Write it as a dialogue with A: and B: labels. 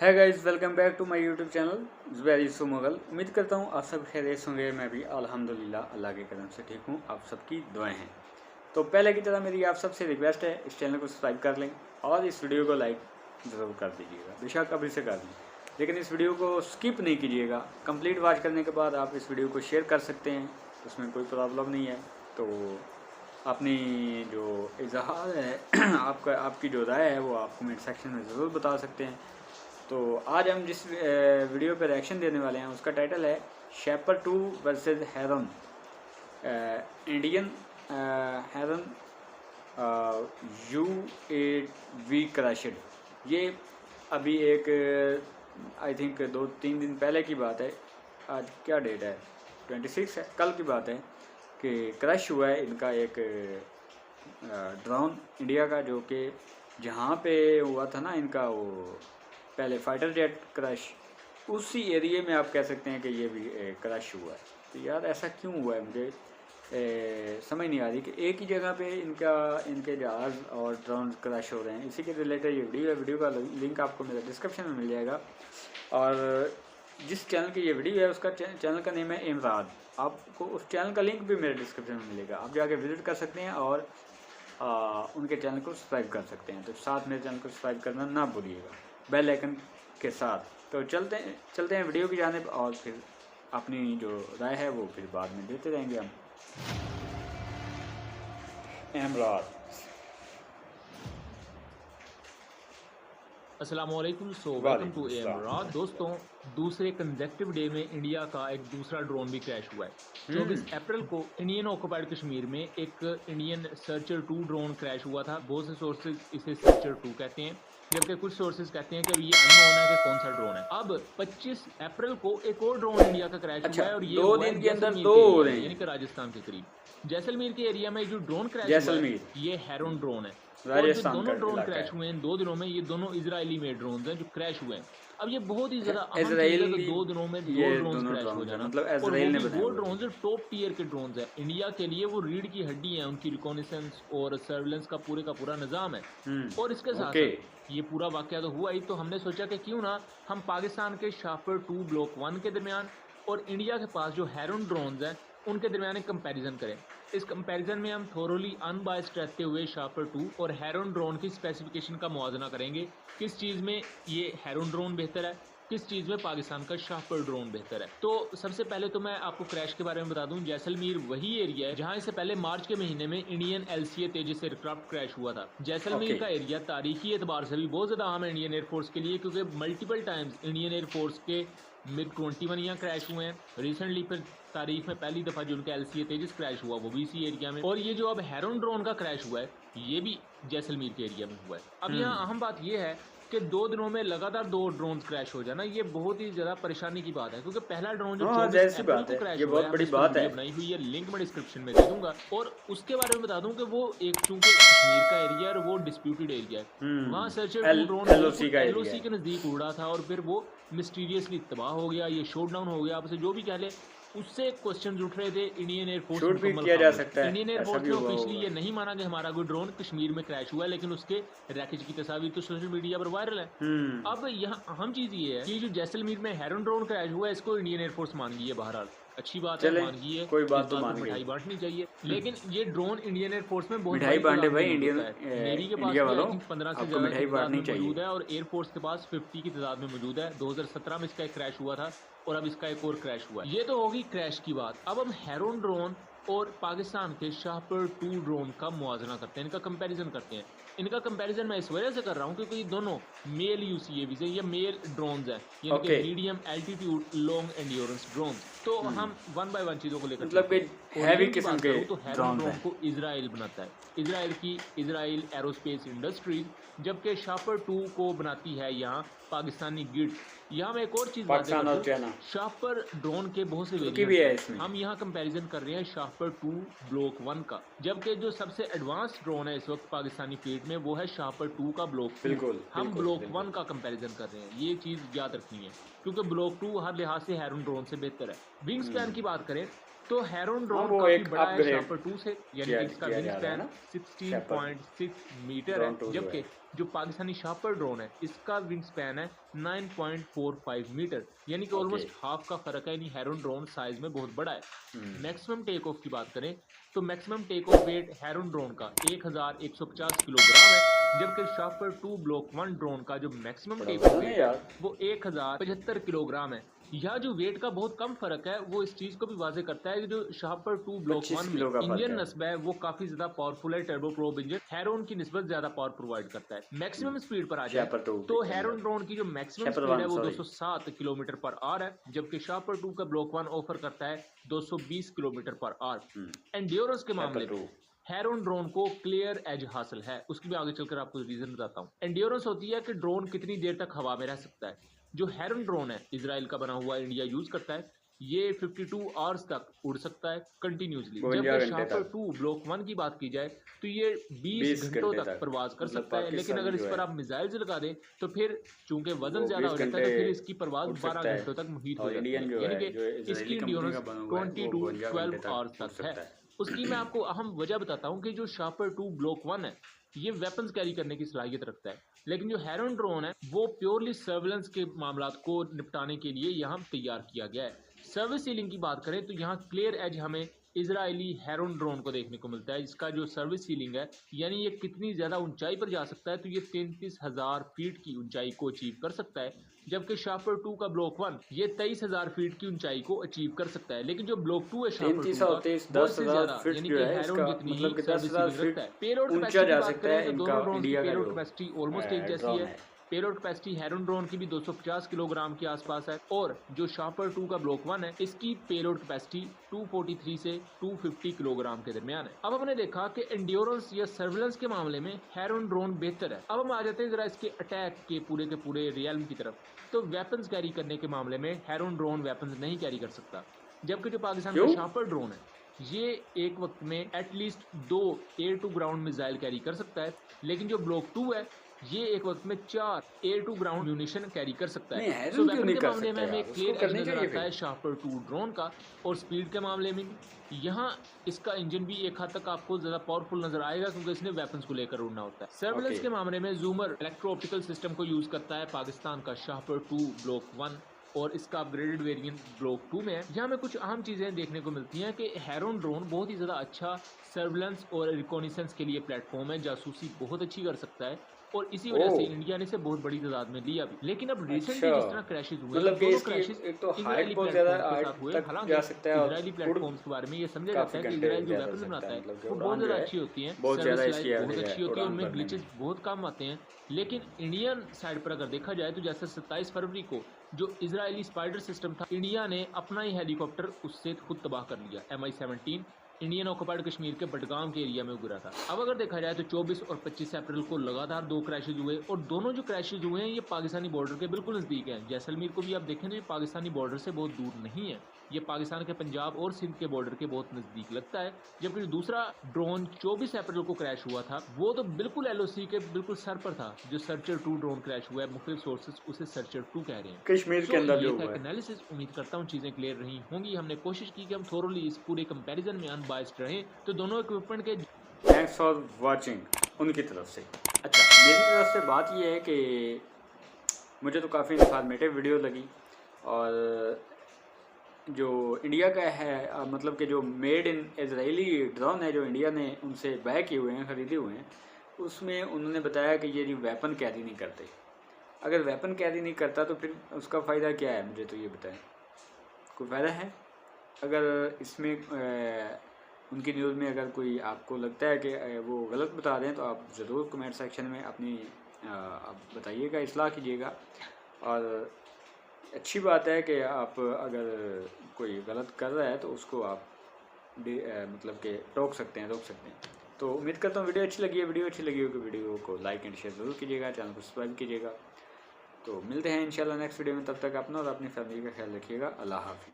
A: है guys, welcome back to my YouTube channel very सुमगल। उम्मीद करता हूँ आप सब खैरियत होंगे। मैं भी अल्हम्दुलिल्लाह अल्लाह के करम से ठीक हूँ। आप सबकी दुआएं हैं। तो पहले की तरह मेरी आप सबसे रिक्वेस्ट है, इस चैनल को सब्सक्राइब कर लें और इस वीडियो को लाइक ज़रूर कर दीजिएगा। बेशक अभी से कर दें, लेकिन इस वीडियो को स्किप नहीं कीजिएगा। कंप्लीट वॉच करने के बाद आप इस वीडियो को शेयर कर सकते हैं, उसमें कोई प्रॉब्लम नहीं है। तो अपनी जो इजहार है आपकी जो राय है वो आप कमेंट सेक्शन में ज़रूर बता सकते हैं। तो आज हम जिस वीडियो पर रिएक्शन देने वाले हैं उसका टाइटल है शेपर्ड 2 वर्सेस हेरन। इंडियन हेरन UAV क्रैशड। ये अभी एक आई थिंक 2-3 दिन पहले की बात है। आज क्या डेट है? 26 है। कल की बात है कि क्रैश हुआ है इनका एक ड्रोन इंडिया का, जो कि जहाँ पे हुआ था ना इनका वो पहले फाइटर जेट क्रैश, उसी एरिया में आप कह सकते हैं कि ये भी क्रैश हुआ है। तो यार ऐसा क्यों हुआ है, मुझे समझ नहीं आ रही कि एक ही जगह पे इनके जहाज़ और ड्रोन क्रैश हो रहे हैं। इसी के रिलेटेड ये वीडियो है। वीडियो का लिंक आपको मेरे डिस्क्रिप्शन में मिल जाएगा। और जिस चैनल की ये वीडियो है उसका चैनल का नेम है इमराद। आपको उस चैनल का लिंक भी मेरे डिस्क्रिप्शन में मिलेगा, आप जाके विज़िट कर सकते हैं और उनके चैनल को सब्सक्राइब कर सकते हैं। तो साथ मेरे चैनल को सब्सक्राइब करना ना भूलिएगा, बेल आइकन के साथ। तो चलते हैं वीडियो की जानिब, और फिर अपनी जो राय है वो फिर बाद में देते रहेंगे हम। इमराद।
B: अस्सलामुअलैकुम। सो वेलकम टू इमराद। दोस्तों, दूसरे कंसेक्टिव डे में इंडिया का एक दूसरा ड्रोन भी क्रैश हुआ है। 24 अप्रैल को इंडियन ऑक्युपाइड कश्मीर में एक इंडियन सर्चर 2 ड्रोन क्रैश हुआ था। बहुत से सोर्सेज इसे सर्चर 2 कहते हैं, जबकि कुछ सोर्सेज कहते हैं कि ये अननोन है कि कौन सा ड्रोन है। अब 25 अप्रैल को एक और ड्रोन इंडिया का क्रैश हुआ है, और ये
A: 2 दिन के अंदर 2 हो रहे हैं,
B: यानी कि राजस्थान के करीब जैसलमेर के एरिया में जो ड्रोन क्रैश हुआ है ये हेरन ड्रोन है। और जो दोनों ड्रोन क्रैश हुए हैं 2 दिनों में, ये दोनों इजरायली मेड ड्रोन हैं जो क्रैश हुए हैं। अब ये बहुत ही ज्यादा अहम चीज है कि 2 दिनों में 2 ड्रोन क्रैश हो जाना, मतलब और वो ड्रोन टॉप टियर के ड्रोन है इंडिया के लिए। वो रीढ़ की हड्डी है, उनकी रिकॉनेसेंस और सर्विलेंस का पूरा निजाम है। और इसके साथ ये पूरा वाकया तो हुआ ही, तो हमने सोचा कि क्यों ना हम पाकिस्तान के शेपर्ड 2 ब्लॉक 1 के दरमियान और इंडिया के पास जो हेरन ड्रोन्स हैं उनके दरमियान एक कंपैरिजन करें। इस कंपैरिजन में हम थोरोली अनबायस्ड रहते हुए शेपर्ड 2 और हेरन ड्रोन की स्पेसिफिकेशन का मुआवजा करेंगे। किस चीज़ में ये हेरन ड्रोन बेहतर है, किस चीज़ में पाकिस्तान का शेपर्ड ड्रोन बेहतर है। तो सबसे पहले तो मैं आपको क्रैश के बारे में बता दूं। जैसलमेर वही एरिया है जहां इससे पहले मार्च के महीने में इंडियन LCA तेजस एयरक्राफ्ट क्रैश हुआ था। जैसलमेर का एरिया तारीखी एतबार से भी बहुत ज़्यादा अहम है इंडियन एयरफोर्स के लिए, क्योंकि मल्टीपल टाइम्स इंडियन एयरफोर्स के MiG-21 यहाँ क्रैश हुए हैं। रिसेंटली फिर तारीख में पहली दफ़ा जो उनका LCA तेजस क्रैश हुआ वो भी इसी एरिया में। और ये जो अब हेरन ड्रोन का क्रैश हुआ है ये भी जैसलमेर के एरिया में हुआ है। अब यहाँ अहम बात यह है कि 2 दिनों में लगातार 2 ड्रोन क्रैश हो जाना ये बहुत ही ज्यादा परेशानी की बात है, क्योंकि पहला ड्रोन जो 24 अप्रैल को क्रैश हुआ है, बात है बनाई हुई है, लिंक मैं डिस्क्रिप्शन में दे दूंगा। और उसके बारे में बता दूं कि वो एक चूंकि कश्मीर का एरिया है और वो डिस्प्यूटेड एरिया है, वहाँ सर्चर 2 ड्रोन LOC के नजदीक उड़ा था और फिर वो मिस्टीरियसली तबाह हो गया, ये शॉट डाउन हो गया, आपसे जो भी कह ले। उससे क्वेश्चन उठ रहे थे इंडियन एयरफोर्स में किया जा सकता है। इंडियन एयरफोर्स ने ऑफिशियली ये नहीं माना कि हमारा कोई ड्रोन कश्मीर में क्रैश हुआ है, लेकिन उसके रैकेज की तस्वीर तो सोशल मीडिया पर वायरल है। अब यहाँ अहम चीज ये है कि जो जैसलमेर में हेरन ड्रोन क्रैश हुआ है इसको इंडियन एयरफोर्स मान गई है। बहरहाल अच्छी बात है, मान गई है, कोई बात तो मिठाई बांटनी चाहिए। लेकिन ये ड्रोन इंडियन एयरफोर्स में बहुत मिठाई बांटे भाई। इंडियन नेवी के पास 15 से ज्यादा तादाद में मौजूद है और एयरफोर्स के पास 50 की तादाद में मौजूद है। 2017 में इसका एक क्रैश हुआ था और अब इसका एक और क्रैश हुआ है। ये तो होगी क्रैश की बात। अब हम हेरन ड्रोन और पाकिस्तान के शेपर्ड 2 ड्रोन का मुआवजा करते हैं, इनका कंपैरिजन करते हैं। इनका कंपैरिजन मैं इस वजह से कर रहा हूँ क्योंकि ये दोनों मेल UCAVs हैं, ये मेल ड्रोन्स हैं, यानी कि medium altitude long endurance drones. तो हम 1 बाय 1 चीजों को लेकर मतलब हैवी किस्म के तो हेरन ड्रोन को इजराइल बनाता है, इजराइल एरोस्पेस इंडस्ट्रीज, जबकि शेपर्ड 2 को बनाती है यहाँ पाकिस्तानी गिट। यहाँ मैं एक और चीज शेपर्ड ड्रोन के बहुत से वेरिएंट हैं। हम यहाँ कंपैरिजन कर रहे हैं शेपर्ड 2 ब्लॉक 1 का, जबकि जो सबसे एडवांस ड्रोन है इस वक्त पाकिस्तानी फ्लीट में वो है शेपर्ड 2 का ब्लॉक 2। हम ब्लॉक 1 का कंपैरिजन कर रहे हैं, ये चीज याद रखनी है, क्योंकि ब्लॉक 2 हर लिहाज से हेरन ड्रोन से बेहतर है। विंग स्पैन की बात करें तो हेरोन ड्रोन काफी बड़ा है शार्पर 2 से, यानी कि इसका विंग स्पैन 16.6 मीटर है, जबकि जो पाकिस्तानी शार्पर ड्रोन है इसका विंग स्पैन है 9.45 मीटर, यानी कि ऑलमोस्ट हाफ का फर्क है। यानी हेरोन ड्रोन साइज में बहुत बड़ा है। मैक्सिमम टेक ऑफ की बात करें तो maximum take off weight Heron drone का 1150 किलोग्राम है, जबकि शार्पर 2 ब्लॉक 1 ड्रोन का जो मैक्सिमम टेक ऑफ वेट है वो 1075 किलोग्राम है। यह जो वेट का बहुत कम फर्क है वो इस चीज को भी वाजे करता है कि जो शार्पर 2 ब्लॉक 1 में इंजन नस्ब है वो काफी ज्यादा पावरफुल है, टर्बो प्रोप इंजन हेरोन की निस्बत ज्यादा पावर प्रोवाइड करता है। मैक्सिमम स्पीड पर आ जाए तो हेरोन ड्रोन की जो मैक्सिमम स्पीड है वो 207 किलोमीटर पर आवर है, जबकि शार्पर 2 का ब्लॉक 1 ऑफर करता है 220 किलोमीटर पर आवर। एंड्योरेंस के मामले में हेरोन ड्रोन को क्लियर एज हासिल है, उसकी भी आगे चलकर आपको रीजन बताता हूँ। एंड्योरेंस होती है कि ड्रोन कितनी देर तक हवा में रह सकता है। जो हेरोन ड्रोन है इजराइल का बना हुआ इंडिया यूज करता है, ये 52 आवर्स तक उड़ सकता है कंटिन्यूसली, जबकि शार्पर 2 ब्लॉक 1 की बात की जाए तो ये 20 घंटों तक प्रवास कर सकता है। लेकिन अगर इस पर आप मिसाइल्स लगा दें तो फिर चूंकि वजन ज्यादा हो जाता है तो फिर इसकी प्रवास 12 घंटों तक मुहित हो जाती है, यानी कि इसकी इंड्योरेंस 20 to 12 आवर्स तक है। उसकी मैं आपको अहम वजह बताता हूँ कि जो शार्पर 2 ब्लॉक 1 है ये वेपन्स कैरी करने की सलाहियत रखता है, लेकिन जो हेरोन ड्रोन है वो प्योरली सर्विलेंस के मामलात को निपटाने के लिए यहाँ तैयार किया गया है। सर्विस सीलिंग की बात करें तो यहाँ क्लियर एज हमें इजरायली हेरोन ड्रोन को देखने को मिलता है। इसका जो सर्विस सीलिंग है यानी ये कितनी ज्यादा ऊंचाई पर जा सकता है तो ये 33,000 फीट की ऊंचाई को अचीव कर सकता है, जबकि शार्पर 2 का ब्लॉक 1 ये 23,000 फीट की ऊंचाई को अचीव कर सकता है। लेकिन जो ब्लॉक 2 है शार्पर 2 का बहुत से ज्यादा यानी कि हेरोन जितनी ही सर्विस सीलिंग रखता है। पेलोड कैपेसिटी की बात करें तो दोनों ड्रोन की पेलोड कैपेसिटी ऑलमोस्ट एक जैसी है। पेलोड कैपेसिटी हेरोन ड्रोन की भी 250 किलोग्राम के आसपास है और जो शार्पर 2 का ब्लॉक 1 है इसकी पेलोड कैपेसिटी 243 से 250 किलोग्राम के दरमियान है। अब हमने देखा कि एंड्योरेंस या सर्विलेंस के मामले में हेरोन ड्रोन बेहतर है। अब हम आ जाते हैं जरा इसके अटैक के पूरे रियल्म की तरफ। तो वेपन्स कैरी करने के मामले में हेरोन ड्रोन वेपन्स नहीं कैरी कर सकता, जबकि जो पाकिस्तान का शार्पर ड्रोन है ये एक वक्त में at least 2 air to ground missile carry कर सकता है, लेकिन जो ब्लॉक 2 है ये एक वक्त में 4 air to ground munition carry कर सकता है। तो वेपन के मामले में हमें क्लियर एज नजर आता है शार्पर 2 ड्रोन का। और स्पीड के मामले में यहाँ इसका इंजन भी एक हद तक आपको ज्यादा पावरफुल नजर आएगा क्योंकि इसने वेपन्स को लेकर उड़ना होता है। सर्विलेंस के मामले में जूमर इलेक्ट्रो ऑप्टिकल सिस्टम को यूज करता है पाकिस्तान का शार्पर 2 ब्लॉक 1 और इसका अपग्रेडेड वेरिएंट ब्लॉक 2 में है। यहाँ में कुछ अहम चीजें देखने को मिलती हैं कि हेरोन ड्रोन बहुत ही ज्यादा अच्छा सर्विलेंस और रिकॉनिसेंस के लिए प्लेटफॉर्म है, जासूसी बहुत अच्छी कर सकता है और इसी वजह से इंडिया ने इसे बहुत बड़ी तादाद में लिया भी। लेकिन अब रिसेंटली जिस तरह क्रैशेस हुए दोनों क्रैशेस इजरायली प्लेटफॉर्म्स के साथ हुए। हालांकि इजरायली प्लेटफॉर्म्स के बारे में ये समझा जाता है कि इजराइल जो वेपन बनाता है वो बहुत ज्यादा अच्छी होती हैं, सर्विस लाइफ बहुत अच्छी होती है, उनमें ग्लिचेस बहुत कम आते हैं। लेकिन इंडियन साइड पर अगर देखा जाए तो जैसे 27 फरवरी को जो इजरायली स्पाइडर सिस्टम था इंडिया ने अपना ही हेलीकॉप्टर उससे खुद तबाह कर लिया। MI-17 इंडियन ऑक्युपाइड कश्मीर के बडगाम के एरिया में गिरा था। अब अगर देखा जाए तो 24 और 25 अप्रैल को लगातार 2 क्रैशेज हुए और दोनों जो क्रैशेज हुए हैं ये पाकिस्तानी बॉर्डर के बिल्कुल नजदीक हैं। जैसलमेर को भी आप देखें तो पाकिस्तानी बॉर्डर से बहुत दूर नहीं है, ये पाकिस्तान के पंजाब और सिंध के बॉर्डर के बहुत नजदीक लगता है। जबकि दूसरा ड्रोन 24 अप्रैल को क्रैश हुआ था वो तो बिल्कुल LOC के बिल्कुल सर पर था। जो सर्चर 2 ड्रोन क्रैश हुआ है, मुख्तलिफ सोर्सेज उसे सर्चर 2 कह रहे हैं
A: कश्मीर के अंदर जो हुआ है।
B: एनालिसिस उम्मीद करता हूँ चीजें क्लियर रही होंगी। हमने कोशिश की कि हम थोरोली इस पूरे कंपैरिजन में अनबायस्ड रहें। तो दोनों इक्विपमेंट के
A: थैंक्स फॉर वाचिंग उनकी तरफ से। अच्छा, मेरी तरफ से बात ये है कि मुझे तो काफ़ी इंफॉर्मेटिव वीडियो लगी और जो इंडिया का है मतलब कि जो मेड इन इजरायली ड्रोन है जो इंडिया ने उनसे बाय किए हुए हैं, ख़रीदे हुए हैं, उसमें उन्होंने बताया कि ये वेपन कैरी नहीं करते। अगर वेपन कैरी नहीं करता तो फिर उसका फ़ायदा क्या है, मुझे तो ये बताएं। कोई फ़ायदा है? अगर इसमें उनकी न्यूज़ में अगर कोई आपको लगता है कि वो गलत बता रहे हैं तो आप ज़रूर कमेंट सेक्शन में अपनी आप बताइएगा, इस्लाह कीजिएगा। और अच्छी बात है कि आप अगर कोई गलत कर रहा है तो उसको आप मतलब कि रोक सकते हैं। तो उम्मीद करता हूँ वीडियो अच्छी लगी है। वीडियो अच्छी लगी हो तो वीडियो को लाइक एंड शेयर ज़रूर कीजिएगा, चैनल को सब्सक्राइब कीजिएगा। तो मिलते हैं इंशाल्लाह नेक्स्ट वीडियो में। तब तक अपना और अपनी फैमिली का ख्याल रखिएगा। अल्लाह हाफ़िज़।